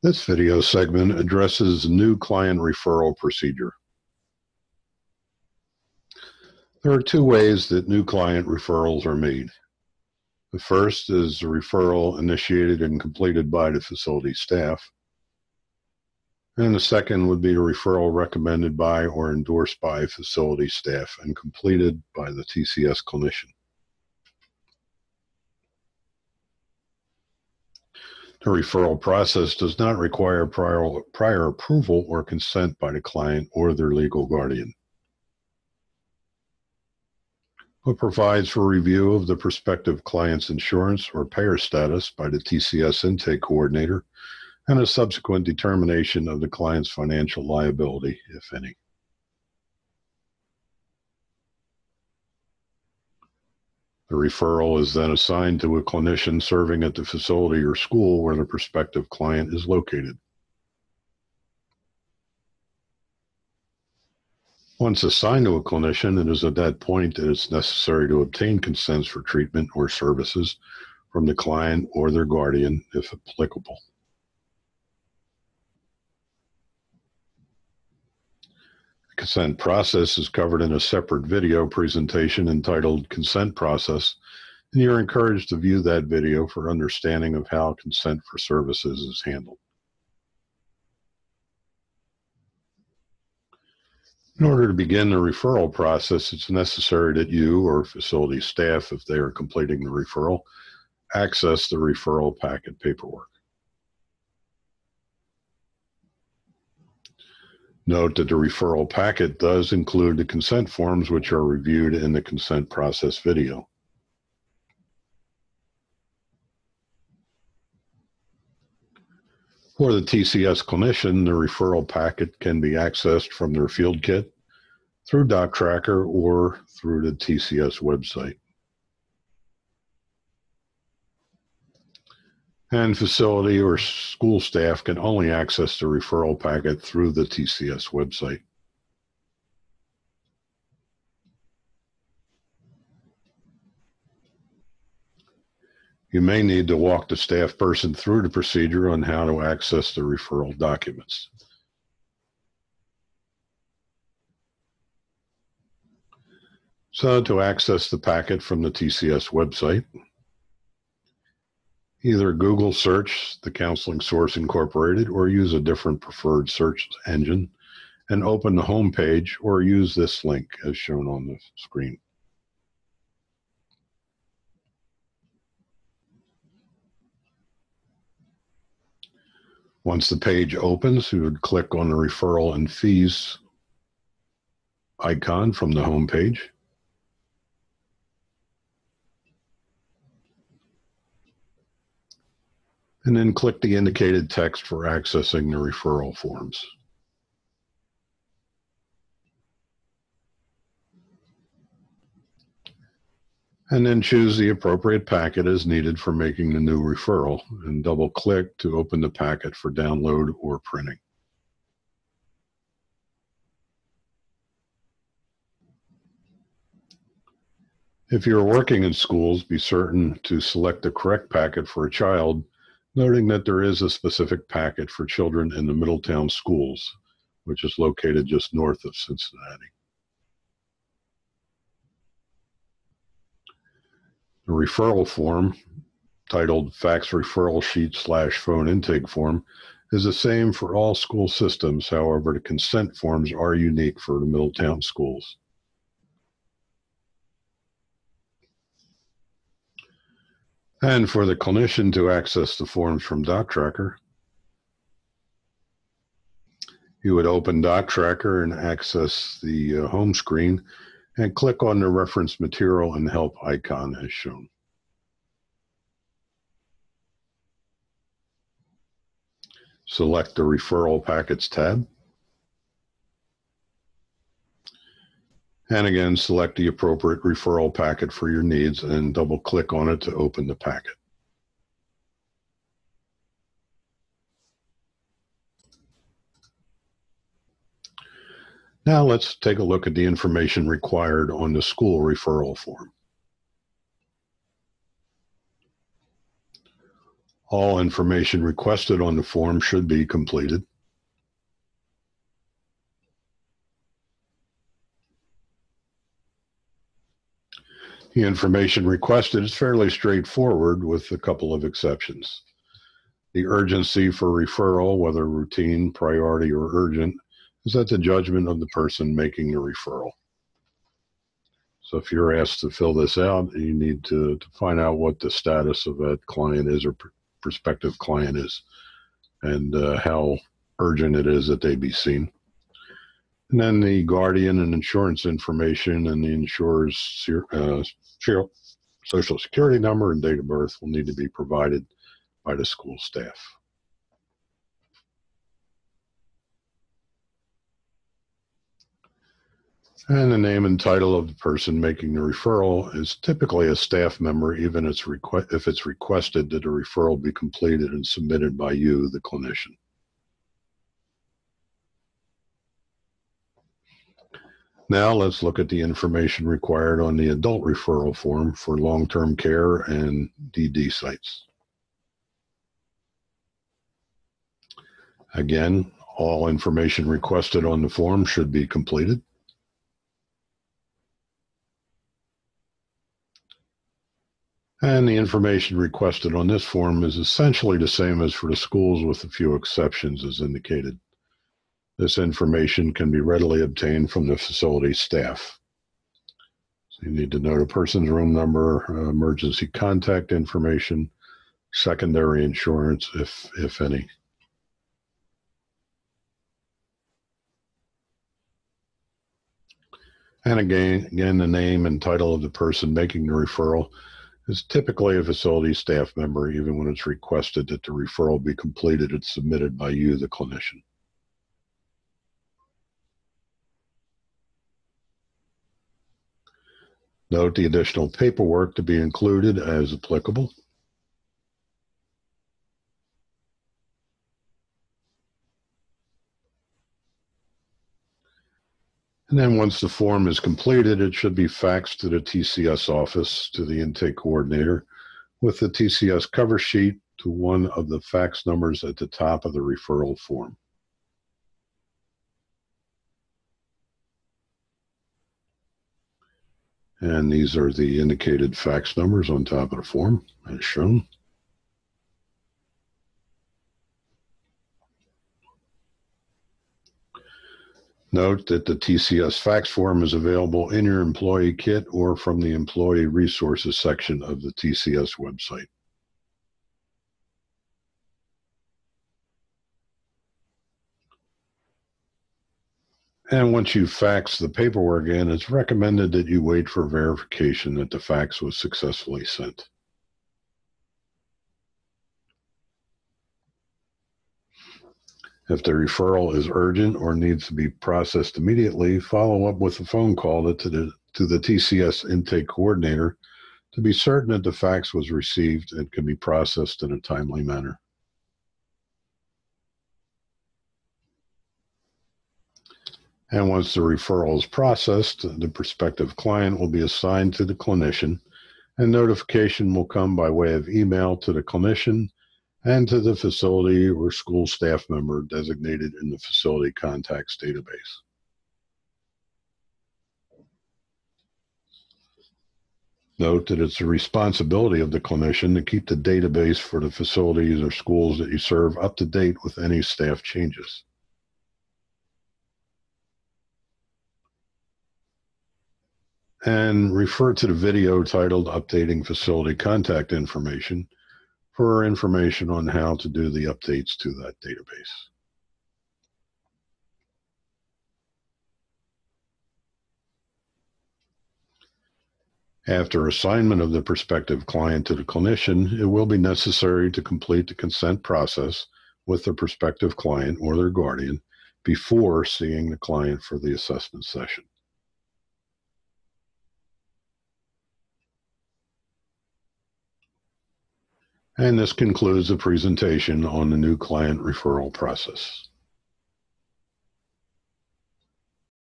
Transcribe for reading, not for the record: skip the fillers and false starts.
This video segment addresses new client referral procedure. There are two ways that new client referrals are made. The first is a referral initiated and completed by the facility staff. And the second would be a referral recommended by or endorsed by facility staff and completed by the TCS clinician. The referral process does not require prior approval or consent by the client or their legal guardian. It provides for review of the prospective client's insurance or payer status by the TCS intake coordinator and a subsequent determination of the client's financial liability, if any. The referral is then assigned to a clinician serving at the facility or school where the prospective client is located. Once assigned to a clinician, it is at that point that it's necessary to obtain consents for treatment or services from the client or their guardian, if applicable. The consent process is covered in a separate video presentation entitled Consent Process, and you're encouraged to view that video for understanding of how consent for services is handled. In order to begin the referral process, it's necessary that you or facility staff, if they are completing the referral, access the referral packet paperwork. Note that the referral packet does include the consent forms, which are reviewed in the consent process video. For the TCS clinician, the referral packet can be accessed from their field kit, through DocTracker, or through the TCS website. And facility or school staff can only access the referral packet through the TCS website. You may need to walk the staff person through the procedure on how to access the referral documents. So to access the packet from the TCS website, either Google search the Counseling Source Incorporated or use a different preferred search engine and open the home page or use this link as shown on the screen. Once the page opens, you would click on the Referral and Fees icon from the home page. And then click the indicated text for accessing the referral forms. And then choose the appropriate packet as needed for making the new referral, and double-click to open the packet for download or printing. If you're working in schools, be certain to select the correct packet for a child, noting that there is a specific packet for children in the Middletown schools, which is located just north of Cincinnati. The referral form, titled Fax Referral Sheet / Phone Intake Form, is the same for all school systems. However, the consent forms are unique for the Middletown schools. And for the clinician to access the forms from DocTracker, you would open DocTracker and access the home screen and click on the reference material and help icon as shown. Select the Referral Packets tab. And again, select the appropriate referral packet for your needs and double-click on it to open the packet. Now let's take a look at the information required on the school referral form. All information requested on the form should be completed. The information requested is fairly straightforward with a couple of exceptions. The urgency for referral, whether routine, priority, or urgent, is at the judgment of the person making the referral. So if you're asked to fill this out, you need to find out what the status of that client is or prospective client is, and how urgent it is that they be seen. And then the guardian and insurance information and the insurer's social security number and date of birth will need to be provided by the school staff. And the name and title of the person making the referral is typically a staff member, even if it's requested that a referral be completed and submitted by you, the clinician. Now let's look at the information required on the adult referral form for long-term care and DD sites. Again, all information requested on the form should be completed. And the information requested on this form is essentially the same as for the schools, with a few exceptions as indicated. This information can be readily obtained from the facility staff. So you need to know the person's room number, emergency contact information, secondary insurance, if any. And again, the name and title of the person making the referral is typically a facility staff member, even when it's requested that the referral be completed and submitted by you, the clinician. Note the additional paperwork to be included as applicable. And then once the form is completed, it should be faxed to the TCS office, to the intake coordinator, with the TCS cover sheet to one of the fax numbers at the top of the referral form. And these are the indicated fax numbers on top of the form, as shown. Note that the TCS fax form is available in your employee kit or from the employee resources section of the TCS website. And once you fax the paperwork in, it's recommended that you wait for verification that the fax was successfully sent. If the referral is urgent or needs to be processed immediately, follow up with a phone call to the TCS intake coordinator to be certain that the fax was received and can be processed in a timely manner. And once the referral is processed, the prospective client will be assigned to the clinician, and notification will come by way of email to the clinician and to the facility or school staff member designated in the facility contacts database. Note that it's the responsibility of the clinician to keep the database for the facilities or schools that you serve up to date with any staff changes. And refer to the video titled Updating Facility Contact Information for information on how to do the updates to that database. After assignment of the prospective client to the clinician, it will be necessary to complete the consent process with the prospective client or their guardian before seeing the client for the assessment session. And this concludes the presentation on the new client referral process.